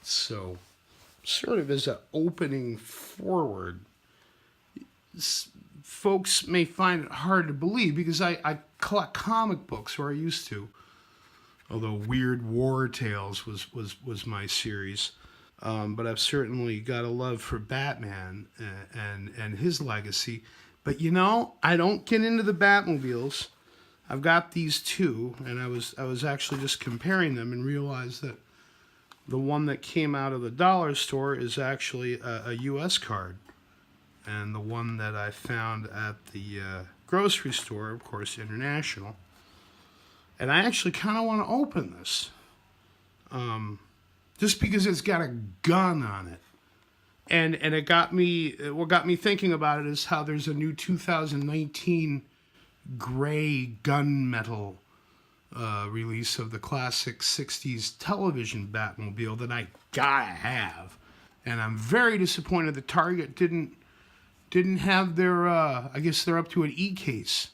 So, sort of as an opening forward, folks may find it hard to believe because I collect comic books, or I used to. Although Weird War Tales was my series. But I've certainly got a love for Batman and his legacy. But you know, I don't get into the Batmobiles. I've got these two, and I was actually just comparing them and realized that the one that came out of the dollar store is actually a U.S. card. And the one that I found at the grocery store, of course, international. And I actually kind of want to open this. Just because it's got a gun on it. And it got me, what got me thinking about it is how there's a new 2019 gray gunmetal release of the classic 60s television Batmobile that I gotta have. And I'm very disappointed that Target didn't have their, I guess they're up to an E-case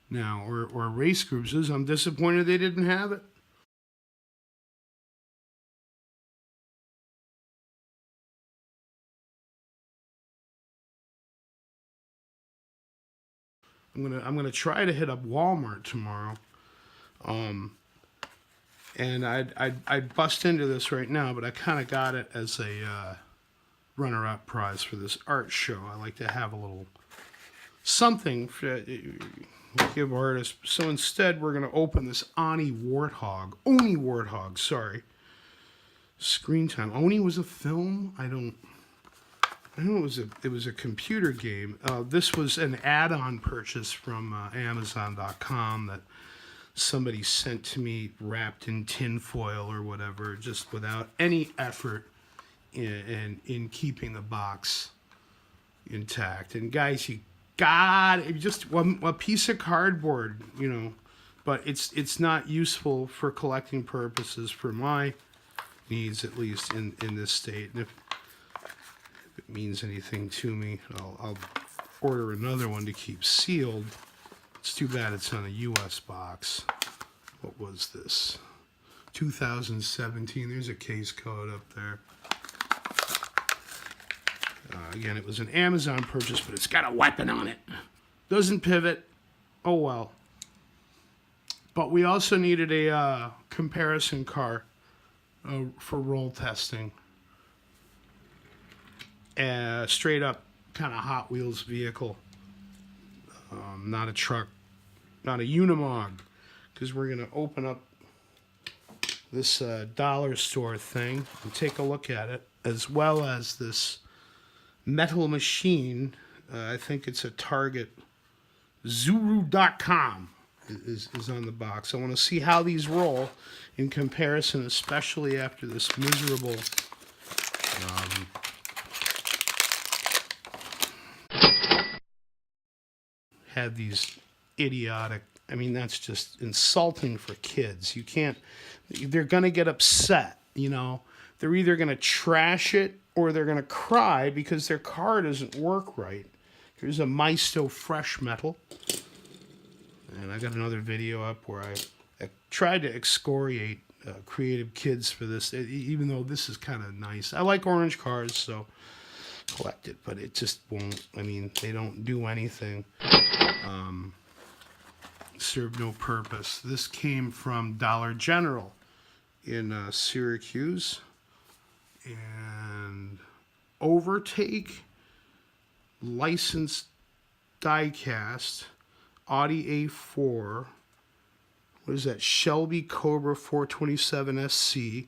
now, or race groups. I'm disappointed they didn't have it. I'm gonna try to hit up Walmart tomorrow, and I'd bust into this right now, but I kind of got it as a runner-up prize for this art show. I like to have a little something for give artists. So instead, we're gonna open this Oni Warthog. Sorry. Screen Time. Oni was a film. I know it was a computer game. This was an add-on purchase from Amazon.com that somebody sent to me wrapped in tinfoil or whatever, just without any effort in keeping the box intact. And guys, you got just a piece of cardboard, you know, but it's not useful for collecting purposes for my needs, at least in this state. And if it means anything to me, I'll order another one to keep sealed. It's too bad it's on a U.S. box. What was this? 2017. There's a case code up there. Again, it was an Amazon purchase, but it's got a weapon on it. Doesn't pivot. Oh well. But we also needed a comparison car for roll testing. Straight up kind of Hot Wheels vehicle. Not a truck, not a Unimog. Because we're going to open up this dollar store thing and take a look at it, as well as this metal machine. I think it's a Target. Zuru.com is on the box. I want to see how these roll in comparison, especially after this miserable had these idiotic, I mean, that's just insulting for kids. You can't, they're going to get upset, you know. They're either going to trash it or they're going to cry because their car doesn't work right. Here's a Maisto fresh metal. And I got another video up where I tried to excoriate creative kids for this, even though this is kind of nice. I like orange cars, so collect it, but it just won't, I mean, they don't do anything. Serve no purpose. This came from Dollar General in Syracuse. And OverTake, licensed diecast, Audi A4, what is that, Shelby Cobra 427 SC,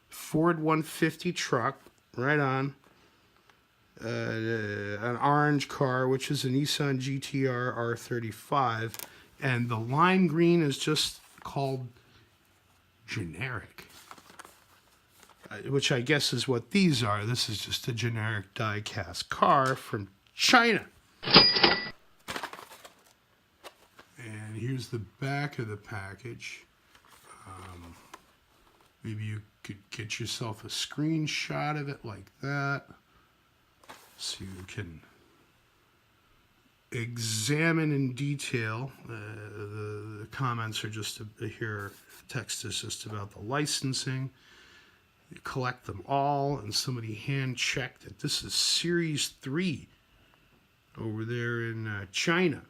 Ford 150 truck, right on, an orange car, which is a Nissan GTR R35, and the lime green is just called generic, which I guess is what these are. This is just a generic die-cast car from China. And here's the back of the package. Maybe you could get yourself a screenshot of it like that, so you can examine in detail. The comments are just here. Text is just about the licensing. You collect them all, and somebody hand-checked it. This is Series 3 over there in China.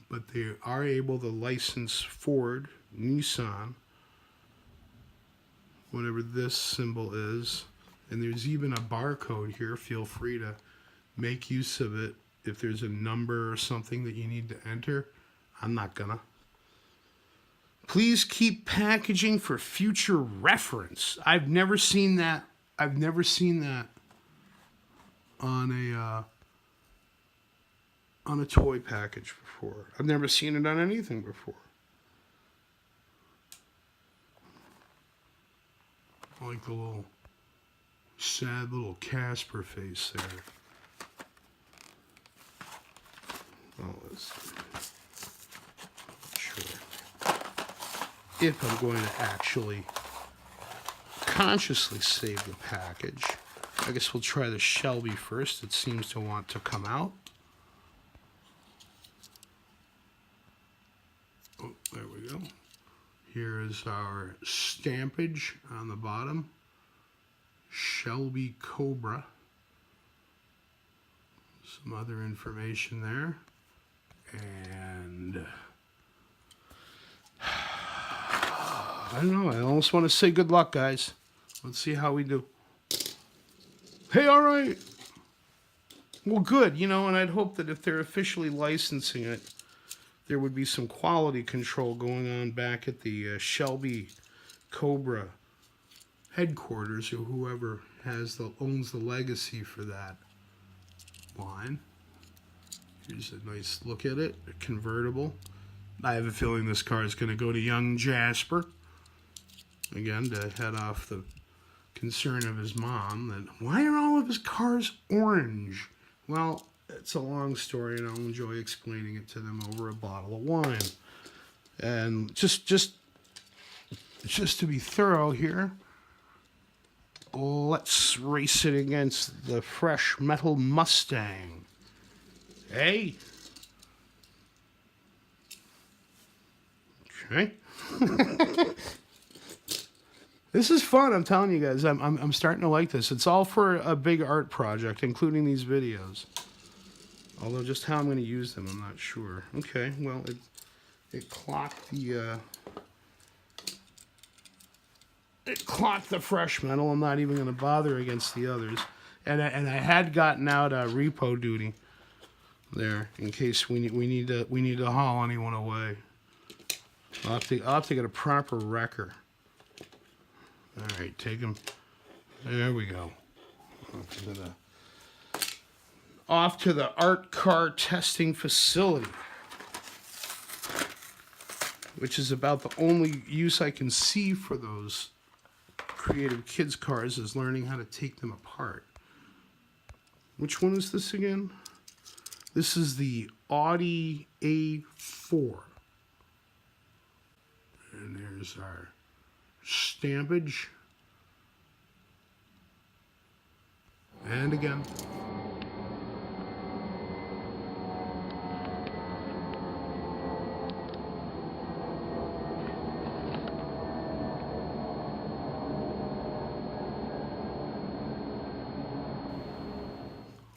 But they are able to license Ford, Nissan, whatever this symbol is. And there's even a barcode here. Feel free to make use of it if there's a number or something that you need to enter. I'm not gonna. Please keep packaging for future reference. I've never seen that. I've never seen that on a toy package before. I've never seen it on anything before. I like the little sad little Casper face there. Oh, let's sure. If I'm going to actually consciously save the package, I guess we'll try the Shelby first. It seems to want to come out. Oh, there we go. Here is our stampage on the bottom. Shelby Cobra. Some other information there. And I don't know. I almost want to say good luck, guys. Let's see how we do. Hey, all right. Well, good. You know, and I'd hope that if they're officially licensing it, there would be some quality control going on back at the Shelby Cobra headquarters, or whoever owns the legacy for that line. Here's a nice look at it, a convertible. I have a feeling this car is going to go to young Jasper. Again, to head off the concern of his mom that, why are all of his cars orange? Well, it's a long story, and I'll enjoy explaining it to them over a bottle of wine. And just to be thorough here, let's race it against the fresh metal Mustang. Hey. Okay. This is fun, I'm telling you guys. I'm starting to like this. It's all for a big art project, including these videos. Although just how I'm going to use them, I'm not sure. Okay, well, it clocked the fresh metal. I'm not even going to bother against the others. And I had gotten out repo duty there in case we need to haul anyone away. I'll have to get a proper wrecker. All right, take him. There we go. Off to the art car testing facility, which is about the only use I can see for those creative kids cars, is learning how to take them apart. Which one is this again? This is the Audi A4. And there's our stampage. And again.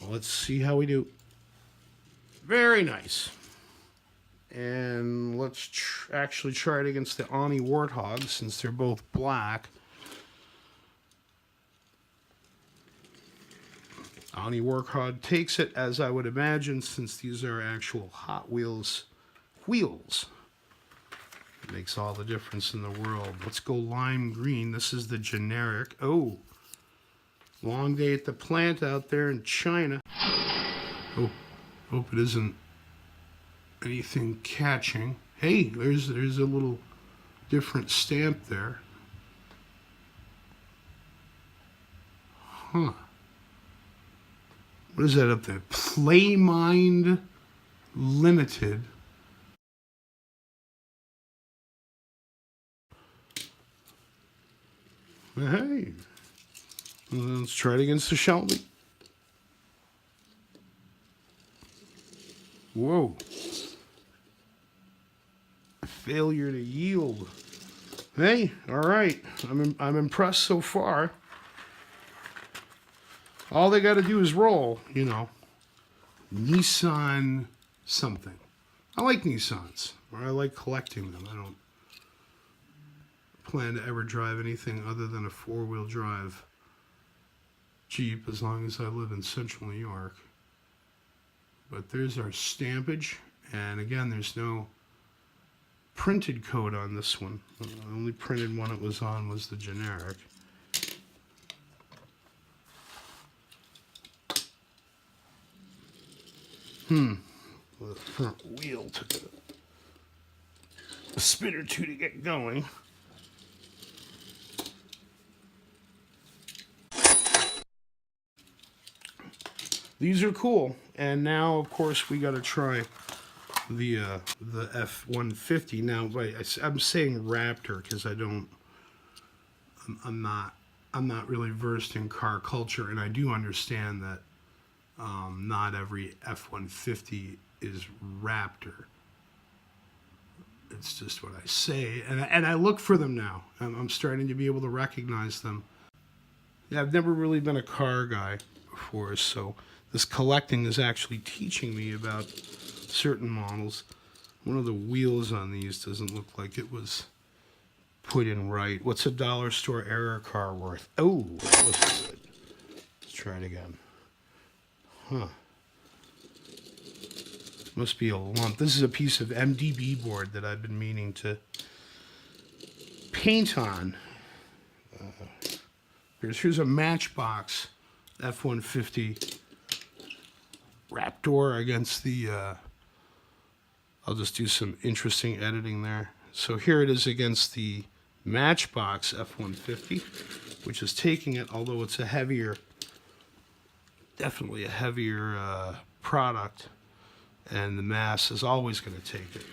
Let's see how we do. Very nice. And let's actually try it against the Ani Warthog, since they're both black. Ani Warthog takes it, as I would imagine, since these are actual Hot Wheels wheels. It makes all the difference in the world. Let's go lime green. This is the generic. Oh, long day at the plant out there in China. Oh, hope it isn't anything catching. Hey, there's a little different stamp there. Huh. What is that up there? Playmind Limited. Hey. Let's try it against the Shelby. Whoa. Failure to yield. Hey, all right. I'm impressed so far. All they got to do is roll, you know. Nissan something. I like Nissans, or I like collecting them. I don't plan to ever drive anything other than a four-wheel drive Jeep as long as I live in central New York. But there's our stampage, and again, there's no printed code on this one. The only printed one it was on was the generic. The front wheel took a spin or two to get going. These are cool, and now of course we got to try the F-150. Now, I'm saying Raptor because I'm not really versed in car culture, and I do understand that not every F-150 is Raptor. It's just what I say, and I look for them now. I'm starting to be able to recognize them. Yeah, I've never really been a car guy before, so this collecting is actually teaching me about certain models. One of the wheels on these doesn't look like it was put in right. What's a dollar store error car worth? Oh, that was good. Let's try it again. Huh. Must be a lump. This is a piece of MDB board that I've been meaning to paint on. Here's a Matchbox F-150 Raptor against the... I'll just do some interesting editing there. So here it is against the Matchbox F-150, which is taking it, although it's a heavier, definitely a heavier product, and the mass is always going to take it,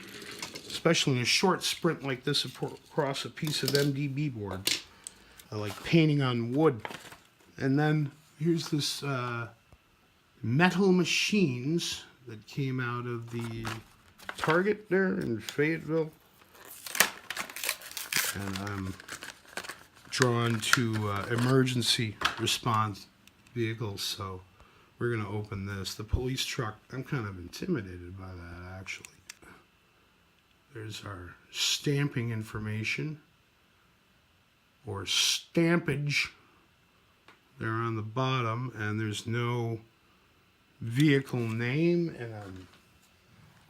especially in a short sprint like this across a piece of MDB board. I like painting on wood. And then here's this Metal Machines that came out of the Target there in Fayetteville, and I'm drawn to emergency response vehicles, so we're going to open this. The police truck, I'm kind of intimidated by that, actually. There's our stamping information, or stampage, there on the bottom, and there's no vehicle name, and I'm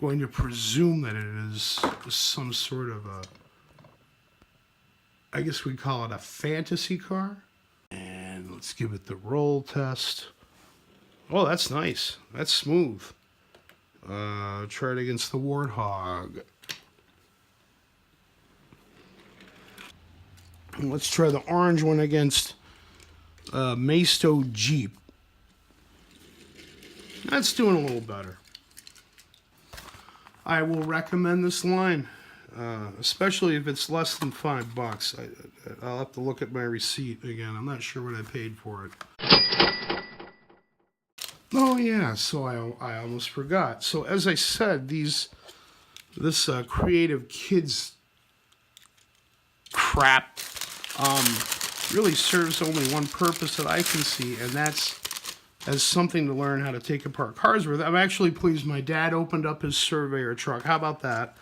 going to presume that it is some sort of a, I guess we'd call it a fantasy car. And let's give it the roll test. Oh, that's nice. That's smooth. Try it against the Warthog. And let's try the orange one against Maisto Jeep. That's doing a little better. I will recommend this line, especially if it's less than $5. I'll have to look at my receipt again. I'm not sure what I paid for it. Oh yeah, so I almost forgot. So as I said, this creative kids crap really serves only one purpose that I can see, and that's as something to learn how to take apart cars with. I'm actually pleased my dad opened up his Surveyor truck. How about that?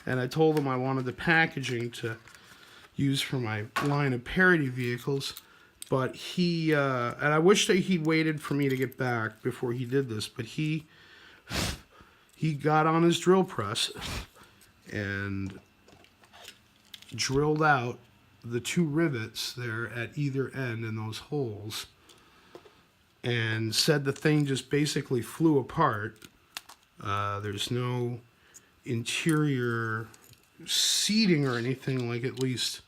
And I told him I wanted the packaging to use for my line of parody vehicles. But he, and I wish that he'd waited for me to get back before he did this, but he got on his drill press and drilled out the two rivets there at either end in those holes, and said the thing just basically flew apart. There's no interior seating or anything like at least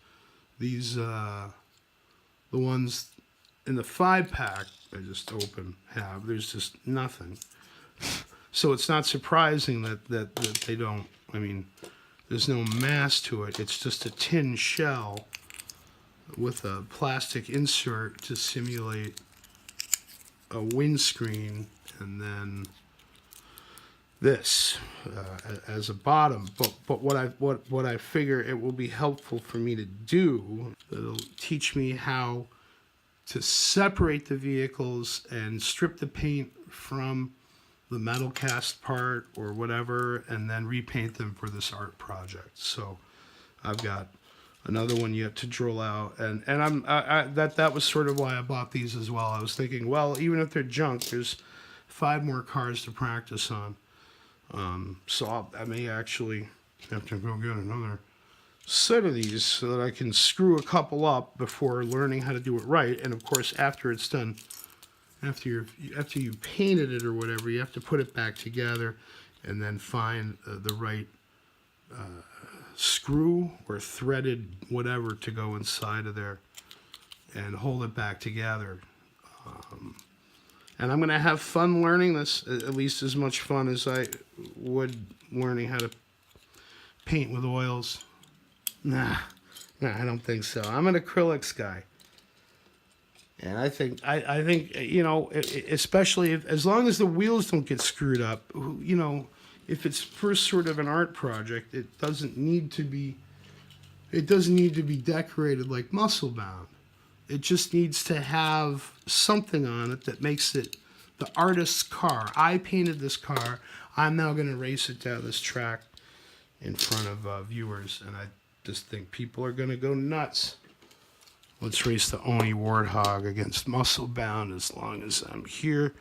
these, the ones in the 5-pack I just opened have. There's just nothing. So it's not surprising that they don't, I mean, there's no mass to it. It's just a tin shell with a plastic insert to simulate a windscreen, and then this as a bottom, but what I figure it will be helpful for me to do, it'll teach me how to separate the vehicles and strip the paint from the metal cast part or whatever, and then repaint them for this art project. So I've got another one yet to drill out, and that was sort of why I bought these as well. I was thinking, well, even if they're junk, there's 5 more cars to practice on. So I may actually have to go get another set of these so that I can screw a couple up before learning how to do it right. And of course, after it's done, after you painted it or whatever, you have to put it back together and then find the right screw or threaded whatever to go inside of there and hold it back together. And I'm going to have fun learning this, at least as much fun as I would learning how to paint with oils. Nah, I don't think so. I'm an acrylics guy. And I think, you know, especially as long as the wheels don't get screwed up, you know, if it's first sort of an art project, it doesn't need to be decorated like muscle bound. It just needs to have something on it that makes it the artist's car. I painted this car. I'm now going to race it down this track in front of viewers, and I just think people are going to go nuts. Let's race the Oni Warthog against muscle bound as long as I'm here.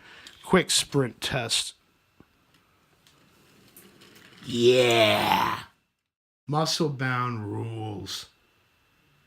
Quick sprint test. Yeah! Muscle bound rules.